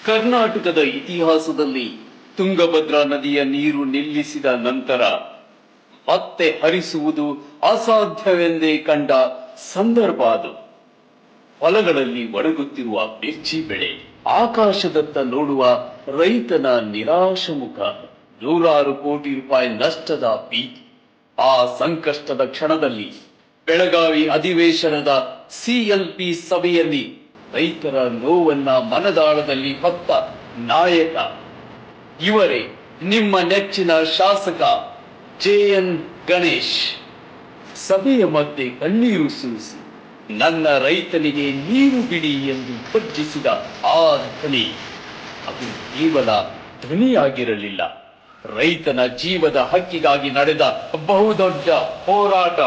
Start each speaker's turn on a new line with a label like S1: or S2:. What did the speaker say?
S1: ಕರ್ನಾಟಕದ ಇತಿಹಾಸದಲ್ಲಿ ತುಂಗಭದ್ರಾ ನದಿಯ ನೀರು ನಿಲ್ಲಿಸಿದ ನಂತರ ಮತ್ತೆ ಹರಿಸುವುದು ಅಸಾಧ್ಯವೆಂದೇ ಕಂಡ ಸಂದರ್ಭ ಅದು. ಹೊಲಗಳಲ್ಲಿ ಒಣಗುತ್ತಿರುವ ಮಿರ್ಚಿ ಬೆಳೆ, ಆಕಾಶದತ್ತ ನೋಡುವ ರೈತನ ನಿರಾಶ ಮುಖ, ನೂರಾರು ಕೋಟಿ ರೂಪಾಯಿ ನಷ್ಟದ ಭೀತಿ. ಆ ಸಂಕಷ್ಟದ ಕ್ಷಣದಲ್ಲಿ ಬೆಳಗಾವಿ ಅಧಿವೇಶನದ ಸಿಎಲ್ಪಿ ಸಭೆಯಲ್ಲಿ ರೈತರ ನೋವನ್ನ ಮನದಾಳದಲ್ಲಿ ಹೊತ್ತ ನಾಯಕ ಇವರೇ, ನಿಮ್ಮ ನೆಚ್ಚಿನ ಶಾಸಕ JN ಗಣೇಶ್. ಸಭೆಯ ಮಧ್ಯೆ ಕಣ್ಣೀರು ಸುರಿಸಿ ನನ್ನ ರೈತನಿಗೆ ನೀರು ಬಿಡಿ ಎಂದು ಗರ್ಜಿಸಿದ ಆ ಧ್ವನಿ, ಅದು ಕೇವಲ ಧ್ವನಿಯಾಗಿರಲಿಲ್ಲ, ರೈತನ ಜೀವದ ಹಕ್ಕಿಗಾಗಿ ನಡೆದ ಬಹುದೊಡ್ಡ ಹೋರಾಟ.